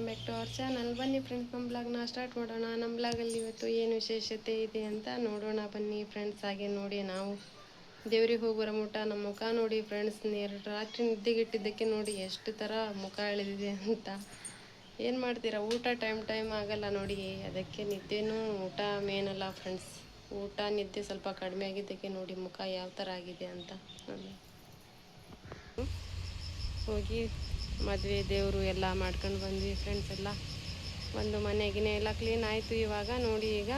Back to our channel. ಬನ್ನಿ friends, ನಮ್ಮ ಬ್ಲಾಗ್ನ ಸ್ಟಾರ್ಟ್ ಮಾಡೋಣ. ನಮ್ಮ ಬ್ಲಾಗಲ್ಲಿ ಇವತ್ತು ಏನು ವಿಶೇಷತೆ ಇದೆ ಅಂತ ನೋಡೋಣ ಬನ್ನಿ ಫ್ರೆಂಡ್ಸ್. ಹಾಗೆ ನೋಡಿ, ನಾವು ದೇವ್ರಿಗೆ ಹೋಗಿ ಬರೋ ಮುಟ ನಮ್ಮ ಮುಖ ನೋಡಿ ಫ್ರೆಂಡ್ಸ್. ರಾತ್ರಿ ನಿದ್ದೆಗೆಟ್ಟಿದ್ದಕ್ಕೆ ನೋಡಿ ಎಷ್ಟು ಥರ ಮುಖ ಎಳೆದಿದೆ ಅಂತ. ಏನು ಮಾಡ್ತೀರಾ, ಊಟ ಟೈಮ್ ಆಗಲ್ಲ ನೋಡಿ. ಅದಕ್ಕೆ ನಿದ್ದೆನೂ ಊಟ ಮೇನ್ ಅಲ್ಲ ಫ್ರೆಂಡ್ಸ್. ಊಟ ನಿದ್ದೆ ಸ್ವಲ್ಪ ಕಡಿಮೆ ಆಗಿದ್ದಕ್ಕೆ ನೋಡಿ ಮುಖ ಯಾವ ಥರ ಆಗಿದೆ ಅಂತ. ಹೋಗಿ ಮದುವೆ ದೇವರು ಎಲ್ಲ ಮಾಡ್ಕೊಂಡು ಬಂದ್ವಿ ಫ್ರೆಂಡ್ಸ್. ಎಲ್ಲ ಒಂದು ಮನೆಗಿನೇ ಎಲ್ಲ ಕ್ಲೀನ್ ಆಯಿತು. ಇವಾಗ ನೋಡಿ, ಈಗ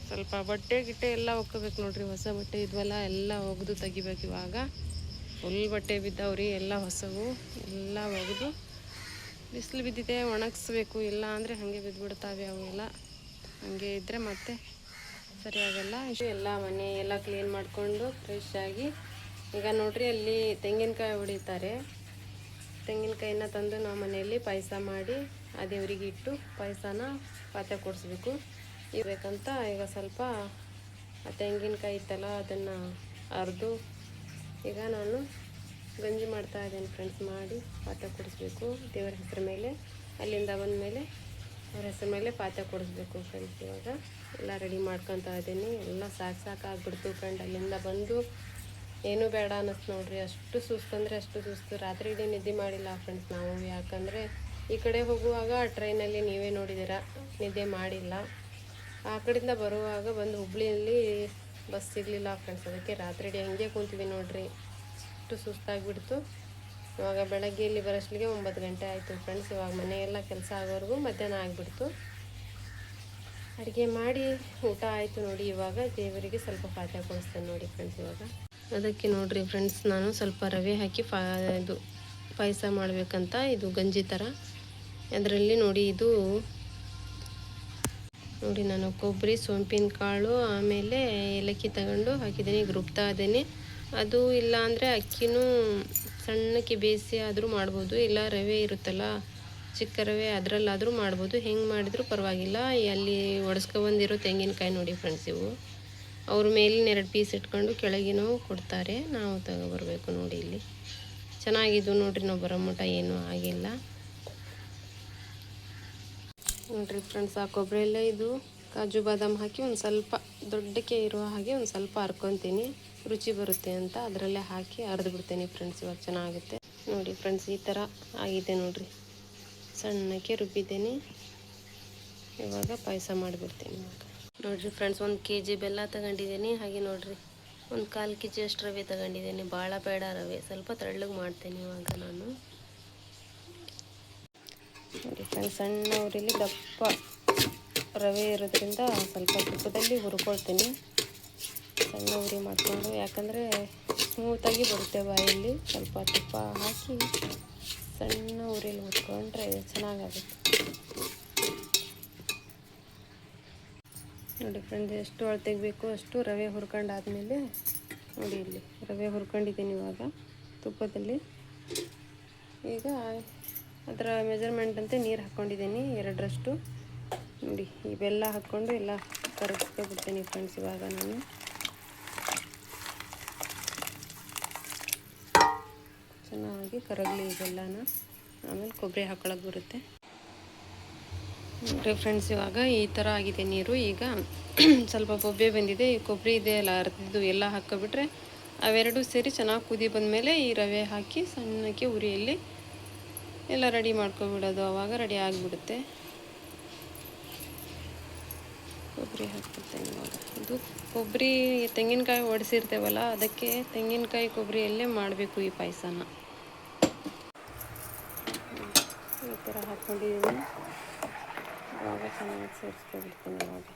ಸ್ವಲ್ಪ ಬಟ್ಟೆ ಗಿಟ್ಟೆ ಎಲ್ಲ ಒಕ್ಕೋಬೇಕು ನೋಡ್ರಿ. ಹೊಸ ಬಟ್ಟೆ ಇದ್ವಲ್ಲ ಎಲ್ಲ ಒಗೆದು ತೆಗಿಬೇಕು. ಇವಾಗ ಫುಲ್ ಬಟ್ಟೆ ಬಿದ್ದವ್ರಿ, ಎಲ್ಲ ಹೊಸವು ಎಲ್ಲ ಒಗೆದು ಬಿಸಿಲು ಬಿದ್ದಿದೆ ಒಣಗಿಸ್ಬೇಕು. ಇಲ್ಲ ಅಂದರೆ ಹಾಗೆ ಬಿದ್ದುಬಿಡ್ತಾವೆ ಅವು ಎಲ್ಲ. ಹಾಗೆ ಇದ್ದರೆ ಮತ್ತೆ ಸರಿಯಾಗಲ್ಲ. ಎಲ್ಲ ಮನೆ ಎಲ್ಲ ಕ್ಲೀನ್ ಮಾಡಿಕೊಂಡು ಫ್ರೆಶ್ ಆಗಿ ಈಗ ನೋಡ್ರಿ, ಅಲ್ಲಿ ತೆಂಗಿನಕಾಯಿ ಹೊಡಿತಾರೆ. ತೆಂಗಿನಕಾಯಿನ ತಂದು ನಾವು ಮನೆಯಲ್ಲಿ ಪಾಯಸ ಮಾಡಿ ಆ ದೇವರಿಗೆ ಇಟ್ಟು ಪಾಯಸನ ಪಾತ್ರೆ ಕೊಡಿಸ್ಬೇಕು ಇರಬೇಕಂತ. ಈಗ ಸ್ವಲ್ಪ ಆ ತೆಂಗಿನಕಾಯಿ ಇತ್ತಲ್ಲ ಅದನ್ನು ಅರೆದು ಈಗ ನಾನು ಗಂಜಿ ಮಾಡ್ತಾ ಇದ್ದೇನೆ ಫ್ರೆಂಡ್ಸ್. ಮಾಡಿ ಪಾತ್ರೆ ಕೊಡಿಸ್ಬೇಕು ದೇವರ ಹೆಸರ ಮೇಲೆ. ಅಲ್ಲಿಂದ ಬಂದ ಮೇಲೆ ಅವ್ರ ಹೆಸರ ಮೇಲೆ ಪಾತ್ರೆ ಕೊಡಿಸ್ಬೇಕು ಫ್ರೆಂಡ್ಸ್. ಇವಾಗ ಎಲ್ಲ ರೆಡಿ ಮಾಡ್ಕೊತಾ ಇದ್ದೀನಿ. ಎಲ್ಲ ಸಾಕಾಗ್ಬಿಡ್ತು ಫ್ರೆಂಡ್. ಅಲ್ಲಿಂದ ಬಂದು ಏನೂ ಬೇಡ ಅನ್ನಿಸ್ತು ನೋಡ್ರಿ. ಅಷ್ಟು ಸುಸ್ತು ಅಂದರೆ ಅಷ್ಟು ಸುಸ್ತು. ರಾತ್ರಿ ಇಡೀ ನಿದ್ದೆ ಮಾಡಿಲ್ಲ ಫ್ರೆಂಡ್ಸ್ ನಾವು. ಯಾಕಂದರೆ ಈ ಕಡೆ ಹೋಗುವಾಗ ಟ್ರೈನಲ್ಲಿ ನೀವೇ ನೋಡಿದ್ದೀರ, ನಿದ್ದೆ ಮಾಡಿಲ್ಲ. ಆ ಕಡೆಯಿಂದ ಬರುವಾಗ ಬಂದು ಹುಬ್ಳಿಯಲ್ಲಿ ಬಸ್ ಸಿಗಲಿಲ್ಲ ಫ್ರೆಂಡ್ಸ್. ಅದಕ್ಕೆ ರಾತ್ರಿ ಇಡೀ ಹಂಗೆ ಕೂತಿದ್ವಿ ನೋಡ್ರಿ. ಅಷ್ಟು ಸುಸ್ತಾಗಿಬಿಡ್ತು. ಇವಾಗ ಬೆಳಗ್ಗೆ ಇಲ್ಲಿ ಬರೋಷ್ಟಿಗೆ 9 ಗಂಟೆ ಆಯಿತು ಫ್ರೆಂಡ್ಸ್. ಇವಾಗ ಮನೆಯೆಲ್ಲ ಕೆಲಸ ಆಗೋವರೆಗೂ ಮಧ್ಯಾಹ್ನ ಆಗಿಬಿಡ್ತು. ಅಡುಗೆ ಮಾಡಿ ಊಟ ಆಯಿತು ನೋಡಿ. ಇವಾಗ ದೇವರಿಗೆ ಸ್ವಲ್ಪ ಪಾತ್ರೆ ಕೊಡಿಸ್ತೇನೆ ನೋಡಿ ಫ್ರೆಂಡ್ಸ್. ಇವಾಗ ಅದಕ್ಕೆ ನೋಡ್ರಿ ಫ್ರೆಂಡ್ಸ್, ನಾನು ಸ್ವಲ್ಪ ರವೆ ಹಾಕಿ ಇದು ಪಾಯಸ ಮಾಡಬೇಕಂತ. ಇದು ಗಂಜಿ ಥರ. ಅದರಲ್ಲಿ ನೋಡಿ, ಇದು ನೋಡಿ ನಾನು ಕೊಬ್ಬರಿ, ಸೋಂಪಿನ ಕಾಳು, ಆಮೇಲೆ ಏಲಕ್ಕಿ ತಗೊಂಡು ಹಾಕಿದ್ದೀನಿ. ರುಬ್ತಾ ಇದ್ದೀನಿ. ಅದು ಇಲ್ಲ ಅಂದರೆ ಅಕ್ಕಿನೂ ಸಣ್ಣಕ್ಕೆ ಬೇಯಿಸಿ ಆದರೂ ಮಾಡ್ಬೋದು. ಇಲ್ಲ ರವೆ ಇರುತ್ತಲ್ಲ, ಚಿಕ್ಕ ರವೆ, ಅದರಲ್ಲಾದರೂ ಮಾಡ್ಬೋದು. ಹೆಂಗೆ ಮಾಡಿದರೂ ಪರವಾಗಿಲ್ಲ. ಅಲ್ಲಿ ಒಡೆಸ್ಕೊಬಂದಿರೋ ತೆಂಗಿನಕಾಯಿ ನೋಡಿ ಫ್ರೆಂಡ್ಸ್. ಇವು ಅವ್ರ ಮೇಲಿನ 2 ಪೀಸ್ ಇಟ್ಕೊಂಡು ಕೆಳಗಿನೂ ಕೊಡ್ತಾರೆ. ನಾವು ತಗೊಬರ್ಬೇಕು ನೋಡಿ. ಇಲ್ಲಿ ಚೆನ್ನಾಗಿದ್ದು ನೋಡ್ರಿ. ನಾವು ಬರೋ ಮಟ ಏನೂ ಆಗಿಲ್ಲ ನೋಡ್ರಿ ಫ್ರೆಂಡ್ಸ್. ಆ ಕೊಬ್ಬರಿಯಲ್ಲೇ ಇದು ಕಾಜು ಬಾದಾಮ್ ಹಾಕಿ ಒಂದು ಸ್ವಲ್ಪ ದೊಡ್ಡಕ್ಕೆ ಇರುವ ಹಾಗೆ ಒಂದು ಸ್ವಲ್ಪ ಹರ್ಕೊತೀನಿ, ರುಚಿ ಬರುತ್ತೆ ಅಂತ. ಅದರಲ್ಲೇ ಹಾಕಿ ಅರ್ದು ಬಿಡ್ತೀನಿ ಫ್ರೆಂಡ್ಸ್. ಇವಾಗ ಚೆನ್ನಾಗುತ್ತೆ ನೋಡಿ ಫ್ರೆಂಡ್ಸ್. ಈ ಥರ ಆಗಿದೆ ನೋಡ್ರಿ. ಸಣ್ಣಕ್ಕೆ ರುಬ್ಬಿದ್ದೀನಿ. ಇವಾಗ ಪಾಯಸ ಮಾಡಿಬಿಡ್ತೀನಿ ಇವಾಗ ನೋಡಿರಿ ಫ್ರೆಂಡ್ಸ್. 1 kg ಬೆಲ್ಲ ತಗೊಂಡಿದ್ದೀನಿ. ಹಾಗೆ ನೋಡಿರಿ, ಒಂದು 1/4 kg ಅಷ್ಟು ರವೆ ತಗೊಂಡಿದ್ದೀನಿ. ಭಾಳ ಬೇಡ ರವೆ, ಸ್ವಲ್ಪ ತೆಳ್ಳಗೆ ಮಾಡ್ತೇನೆ ಇವಾಗ ನಾನು ನೋಡಿ ಫ್ರೆಂಡ್ಸ್. ಸಣ್ಣ ಉರಿಲಿ ದಪ್ಪ ರವೆ ಇರೋದ್ರಿಂದ ಸ್ವಲ್ಪ ತುಪ್ಪದಲ್ಲಿ ಹುರ್ಕೊಳ್ತೀನಿ. ಸಣ್ಣ ಉರಿ ಮಾಡಿಕೊಂಡು, ಯಾಕಂದರೆ ಸ್ಮೂತಾಗಿ ಬರುತ್ತೆ ಬಾಯಲ್ಲಿ. ಸ್ವಲ್ಪ ತುಪ್ಪ ಹಾಕಿ ಸಣ್ಣ ಉರಿಲಿ ಹುರ್ಕೊಂಡ್ರೆ ಚೆನ್ನಾಗಾಗುತ್ತೆ ನೋಡಿ ಫ್ರೆಂಡ್ಸ್. ಎಷ್ಟು ಅಳತೆಗೆ ಬೇಕು ಅಷ್ಟು ರವೆ ಹುರ್ಕೊಂಡಾದ್ಮೇಲೆ ನೋಡಿ, ಇಲ್ಲಿ ರವೆ ಹುರ್ಕೊಂಡಿದ್ದೀನಿ ಇವಾಗ ತುಪ್ಪದಲ್ಲಿ. ಈಗ ಅದರ ಮೆಜರ್ಮೆಂಟ್ ಅಂತೆ ನೀರು ಹಾಕ್ಕೊಂಡಿದ್ದೀನಿ 2ರಷ್ಟು ನೋಡಿ. ಈ ಬೆಲ್ಲ ಹಾಕ್ಕೊಂಡು ಎಲ್ಲ ಕರಗಿಸ್ಕೊಬಿಡ್ತೀನಿ ಫ್ರೆಂಡ್ಸ್. ಇವಾಗ ನಾನು ಚೆನ್ನಾಗಿ ಕರಗಲಿ ಈ ಬೆಲ್ಲನ, ಆಮೇಲೆ ಕೊಬ್ಬರಿ ಹಾಕೊಳ್ಳೋಕೆ ಬರುತ್ತೆ ನೋಡಿರಿ ಫ್ರೆಂಡ್ಸ್. ಇವಾಗ ಈ ಥರ ಆಗಿದೆ ನೀರು. ಈಗ ಸ್ವಲ್ಪ ಬೊಬ್ಬೆ ಬಂದಿದೆ. ಈ ಕೊಬ್ಬರಿ ಇದೆ ಅಲ್ಲ ಅರ್ದಿದ್ದು ಎಲ್ಲ ಹಾಕ್ಕೊಬಿಟ್ರೆ ಅವೆರಡೂ ಸೇರಿ ಚೆನ್ನಾಗಿ ಕುದಿ ಬಂದಮೇಲೆ ಈ ರವೆ ಹಾಕಿ ಸಣ್ಣಕ್ಕೆ ಉರಿಯಲ್ಲಿ ಎಲ್ಲ ರೆಡಿ ಮಾಡ್ಕೊಬಿಡೋದು. ಆವಾಗ ರೆಡಿ ಆಗಿಬಿಡುತ್ತೆ. ಕೊಬ್ಬರಿ ಹಾಕ್ಬಿಡ್ತೇನೆ ಇವಾಗ. ಇದು ಕೊಬ್ಬರಿ ತೆಂಗಿನಕಾಯಿ ಒಡಿಸಿರ್ತೇವಲ್ಲ, ಅದಕ್ಕೆ ತೆಂಗಿನಕಾಯಿ ಕೊಬ್ಬರಿಯಲ್ಲೇ ಮಾಡಬೇಕು ಈ ಪಾಯಸನ. ಈ ಥರ ಹಾಕ್ಕೊಂಡಿದ್ದೀನಿ. ಇವಾಗ ಚೆನ್ನಾಗಿ ಸೇರಿಸ್ಕೊಬಿಡ್ತೀನಿ ಇವಾಗ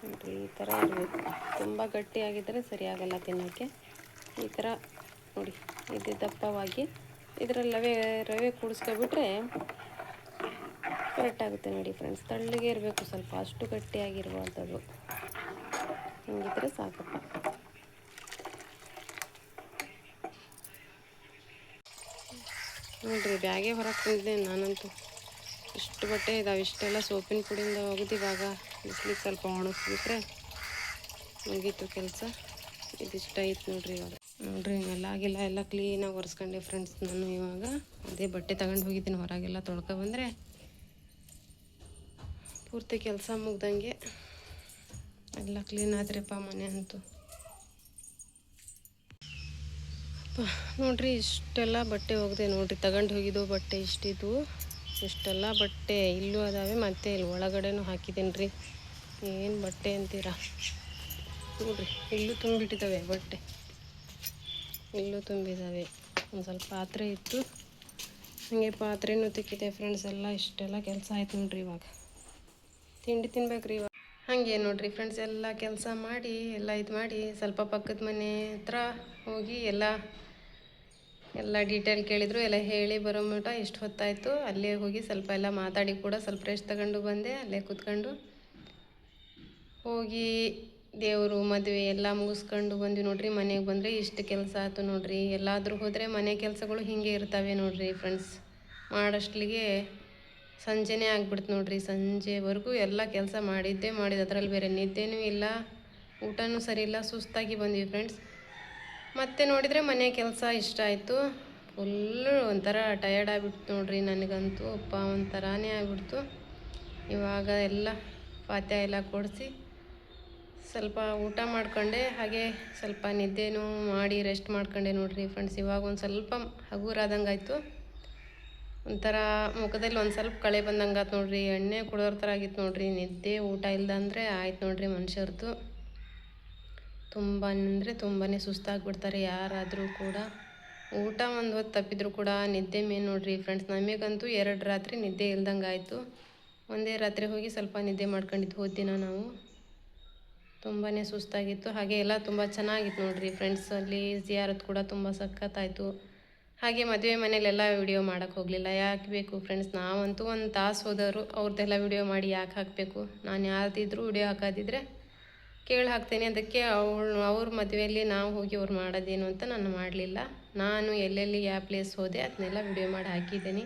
ನೋಡಿರಿ. ಈ ಥರ ಇರಬೇಕು. ತುಂಬ ಗಟ್ಟಿಯಾಗಿದ್ದರೆ ಸರಿಯಾಗಲ್ಲ ತಿನ್ನೋಕ್ಕೆ. ಈ ಥರ ನೋಡಿ, ಇದು ದಪ್ಪವಾಗಿ ಇದರಲ್ಲಿ ರವೆ ಕೂಡಿಸ್ಕೊಬಿಟ್ರೆ ಕರೆಕ್ಟ್ ಆಗುತ್ತೆ ನೋಡಿ ಫ್ರೆಂಡ್ಸ್. ತಳ್ಳಗೆ ಇರಬೇಕು ಸ್ವಲ್ಪ, ಅಷ್ಟು ಗಟ್ಟಿಯಾಗಿರುವಂಥದ್ದು. ಹಿಂಗಿದ್ರೆ ಸಾಕಪ್ಪ. ನೋಡಿರಿ, ಬ್ಯಾಗೆ ಹೊರಗೆ ತಂದಿದ್ದೆ ನಾನಂತೂ. ಇಷ್ಟು ಬಟ್ಟೆ ಇದಾವೆ. ಇಷ್ಟೆಲ್ಲ ಸೋಪಿನ ಪುಡಿಯಿಂದ ಒಗೆದು ಇವಾಗ ಬಿಸಿಲಿಗೆ ಸ್ವಲ್ಪ ಒಣಗಿಸ್ಬಿಟ್ರೆ ಮುಗೀತು ಕೆಲಸ. ಇದಿಷ್ಟ ಐತೆ ನೋಡ್ರಿ. ಇವಾಗ ನೋಡ್ರಿ ನೆಲಾಗಿಲ್ಲ ಎಲ್ಲ ಕ್ಲೀನಾಗಿ ಒರೆಸ್ಕೊಂಡೆ ಫ್ರೆಂಡ್ಸ್. ನಾನು ಇವಾಗ ಅದೇ ಬಟ್ಟೆ ತಗೊಂಡು ಹೋಗಿದ್ದೀನಿ ಹೊರಗೆಲ್ಲ ತೊಳ್ಕೊಬಂದರೆ ಪೂರ್ತಿ ಕೆಲಸ ಮುಗ್ದಂಗೆ. ಎಲ್ಲ ಕ್ಲೀನ್ ಆದ್ರಪ್ಪ ಮನೆ ಅಂತೂ. ನೋಡ್ರಿ ಇಷ್ಟೆಲ್ಲ ಬಟ್ಟೆ ಹೋಗಿದೆ ನೋಡ್ರಿ, ತಗೊಂಡು ಹೋಗಿದ್ದು ಬಟ್ಟೆ ಇಷ್ಟಿದ್ವು. ಇಷ್ಟೆಲ್ಲ ಬಟ್ಟೆ ಇಲ್ಲೂ ಅದಾವೆ, ಮತ್ತು ಇಲ್ಲಿ ಒಳಗಡೆನೂ ಹಾಕಿದ್ದೀನಿ ರೀ. ಏನು ಬಟ್ಟೆ ಅಂತೀರಾ ನೋಡ್ರಿ, ಇಲ್ಲೂ ತುಂಬಿಟ್ಟಿದ್ದಾವೆ ಬಟ್ಟೆ, ಇಲ್ಲೂ ತುಂಬಿದ್ದಾವೆ. ಒಂದು ಸ್ವಲ್ಪ ಪಾತ್ರೆ ಇತ್ತು, ಹಾಗೆ ಪಾತ್ರೆನೂ ತಿಕ್ಕಿದೆ ಫ್ರೆಂಡ್ಸ್. ಎಲ್ಲ ಇಷ್ಟೆಲ್ಲ ಕೆಲಸ ಆಯ್ತು ನೋಡ್ರಿ. ಇವಾಗ ತಿಂಡಿ ತಿನ್ಬೇಕ್ರಿ ಇವಾಗ. ಹಾಗೆ ನೋಡ್ರಿ ಫ್ರೆಂಡ್ಸ್, ಎಲ್ಲ ಕೆಲಸ ಮಾಡಿ ಎಲ್ಲ ಇದು ಮಾಡಿ ಸ್ವಲ್ಪ ಪಕ್ಕದ ಮನೆ ಹತ್ರ ಹೋಗಿ ಎಲ್ಲ ಡೀಟೇಲ್ ಕೇಳಿದರು, ಎಲ್ಲ ಹೇಳಿ ಬರೋ ಮಟ್ಟ ಇಷ್ಟು ಹೊತ್ತಾಯಿತು. ಅಲ್ಲೇ ಹೋಗಿ ಸ್ವಲ್ಪ ಎಲ್ಲ ಮಾತಾಡಿ ಕೂಡ ಸ್ವಲ್ಪ ರೆಸ್ಟ್ ತಗೊಂಡು ಬಂದೆ. ಅಲ್ಲೇ ಕೂತ್ಕೊಂಡು ಹೋಗಿ ದೇವರು ಮದುವೆ ಎಲ್ಲ ಮುಗಿಸ್ಕೊಂಡು ಬಂದ್ವಿ ನೋಡ್ರಿ. ಮನೆಗೆ ಬಂದರೆ ಇಷ್ಟು ಕೆಲಸ ಆಯ್ತು ನೋಡ್ರಿ. ಎಲ್ಲಾದರೂ ಹೋದರೆ ಮನೆ ಕೆಲಸಗಳು ಹೀಗೆ ಇರ್ತವೆ ನೋಡ್ರಿ ಫ್ರೆಂಡ್ಸ್. ಮಾಡಷ್ಟಲಿಗೆ ಸಂಜೆನೇ ಆಗ್ಬಿಡ್ತು ನೋಡ್ರಿ. ಸಂಜೆವರೆಗೂ ಎಲ್ಲ ಕೆಲಸ ಮಾಡಿದ್ದೆ ಅದರಲ್ಲಿ ಬೇರೆ ನಿದ್ದೆನೂ ಇಲ್ಲ, ಊಟನೂ ಸರಿ ಇಲ್ಲ, ಸುಸ್ತಾಗಿ ಬಂದ್ವಿ ಫ್ರೆಂಡ್ಸ್. ಮತ್ತೆ ನೋಡಿದರೆ ಮನೆ ಕೆಲಸ ಇಷ್ಟ ಆಯಿತು. ಫುಲ್ಲು ಒಂಥರ ಟಯರ್ಡ್ ಆಗಿಬಿಡ್ತು ನೋಡ್ರಿ ನನಗಂತೂ. ಅಪ್ಪ ಒಂಥರನೇ ಆಗಿಬಿಡ್ತು. ಇವಾಗ ಎಲ್ಲ ಪಾತ್ಯ ಎಲ್ಲ ಕೊಡಿಸಿ ಸ್ವಲ್ಪ ಊಟ ಮಾಡ್ಕೊಂಡೆ, ಹಾಗೆ ಸ್ವಲ್ಪ ನಿದ್ದೆನೂ ಮಾಡಿ ರೆಸ್ಟ್ ಮಾಡ್ಕೊಂಡೆ ನೋಡ್ರಿ ಫ್ರೆಂಡ್ಸ್. ಇವಾಗ ಒಂದು ಸ್ವಲ್ಪ ಹಗುರಾದಂಗೆ ಆಯಿತು. ಒಂಥರ ಮುಖದಲ್ಲಿ ಒಂದು ಸ್ವಲ್ಪ ಕಳೆ ಬಂದಂಗೆ ಆಯ್ತು ನೋಡ್ರಿ. ಎಣ್ಣೆ ಕುಡಿಯೋರ ಥರ ಆಗಿತ್ತು ನೋಡ್ರಿ. ನಿದ್ದೆ ಊಟ ಇಲ್ದಂದರೆ ಆಯ್ತು ನೋಡ್ರಿ ಮನುಷ್ಯರ್ದು. ತುಂಬಾ ಅಂದರೆ ತುಂಬಾ ಸುಸ್ತಾಗಿಬಿಡ್ತಾರೆ ಯಾರಾದರೂ ಕೂಡ. ಊಟ ಒಂದು ಹೊತ್ತು ತಪ್ಪಿದ್ರು ಕೂಡ ನಿದ್ದೆ ಮೇನ್ ನೋಡ್ರಿ ಫ್ರೆಂಡ್ಸ್. ನಮಗಂತೂ 2 ರಾತ್ರಿ ನಿದ್ದೆ ಇಲ್ದಂಗೆ ಆಯಿತು. ಒಂದೇ ರಾತ್ರಿ ಹೋಗಿ ಸ್ವಲ್ಪ ನಿದ್ದೆ ಮಾಡ್ಕೊಂಡಿದ್ದು ಹೋದ ದಿನ ನಾವು. ತುಂಬಾ ಸುಸ್ತಾಗಿತ್ತು. ಹಾಗೆ ಎಲ್ಲ ತುಂಬ ಚೆನ್ನಾಗಿತ್ತು ನೋಡ್ರಿ ಫ್ರೆಂಡ್ಸ್. ಅಲ್ಲಿ ಜಿಯಾರತ್ ಕೂಡ ತುಂಬ ಸಖತ್ತಾಯಿತು. ಹಾಗೆ ಮದುವೆ ಮನೇಲೆಲ್ಲ ವಿಡಿಯೋ ಮಾಡೋಕ್ಕೆ ಹೋಗಲಿಲ್ಲ, ಯಾಕೆ ಬೇಕು ಫ್ರೆಂಡ್ಸ್. ನಾವಂತೂ ಒಂದು ತಾಸು ಹೋದವರು, ಅವ್ರದ್ದೆಲ್ಲ ವಿಡಿಯೋ ಮಾಡಿ ಯಾಕೆ ಹಾಕಬೇಕು. ನಾನು ಯಾರ್ದಿದ್ರು ವಿಡಿಯೋ ಹಾಕೋದಿದ್ರೆ ಕೇಳಿ ಹಾಕ್ತೇನೆ. ಅದಕ್ಕೆ ಅವ್ರ ಮದುವೆಯಲ್ಲಿ ನಾವು ಹೋಗಿ ಅವ್ರು ಮಾಡೋದೇನು ಅಂತ ನಾನು ಮಾಡಲಿಲ್ಲ. ನಾನು ಎಲ್ಲೆಲ್ಲಿ ಯಾವ ಪ್ಲೇಸ್ ಹೋದೆ ಅದನ್ನೆಲ್ಲ ವಿಡಿಯೋ ಮಾಡಿ ಹಾಕಿದ್ದೀನಿ.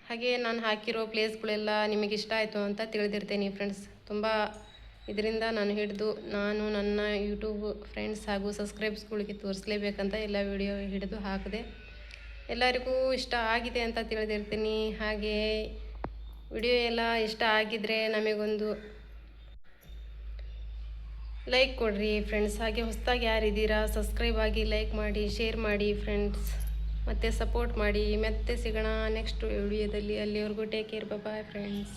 ಹಾಗೆ ನಾನು ಹಾಕಿರೋ ಪ್ಲೇಸ್ಗಳೆಲ್ಲ ನಿಮಗೆ ಇಷ್ಟ ಆಯಿತು ಅಂತ ತಿಳಿದಿರ್ತೇನೆ ಫ್ರೆಂಡ್ಸ್. ತುಂಬ ಇದರಿಂದ ನಾನು ಹಿಡಿದು ನಾನು ನನ್ನ ಯೂಟ್ಯೂಬ್ ಫ್ರೆಂಡ್ಸ್ ಹಾಗೂ ಸಬ್ಸ್ಕ್ರೈಬ್ಸ್ಗಳಿಗೆ ತೋರಿಸ್ಲೇಬೇಕಂತ ಎಲ್ಲ ವಿಡಿಯೋ ಹಿಡಿದು ಹಾಕಿದೆ. ಎಲ್ಲರಿಗೂ ಇಷ್ಟ ಆಗಿದೆ ಅಂತ ತಿಳಿದಿರ್ತೀನಿ. ಹಾಗೆ ವಿಡಿಯೋ ಎಲ್ಲ ಇಷ್ಟ ಆಗಿದ್ದರೆ ನಮಗೊಂದು ಲೈಕ್ ಕೊಡ್ರಿ ಫ್ರೆಂಡ್ಸ್. ಹಾಗೆ ಹೊಸದಾಗಿ ಯಾರಿದ್ದೀರಾ ಸಬ್ಸ್ಕ್ರೈಬ್ ಆಗಿ, ಲೈಕ್ ಮಾಡಿ, ಶೇರ್ ಮಾಡಿ ಫ್ರೆಂಡ್ಸ್, ಮತ್ತು ಸಪೋರ್ಟ್ ಮಾಡಿ. ಮತ್ತೆ ಸಿಗೋಣ ನೆಕ್ಸ್ಟ್ ವಿಡಿಯೋದಲ್ಲಿ. ಅಲ್ಲಿವರೆಗೂ ಟೇಕ್ ಕೇರ್, ಬಾಯ್ ಫ್ರೆಂಡ್ಸ್.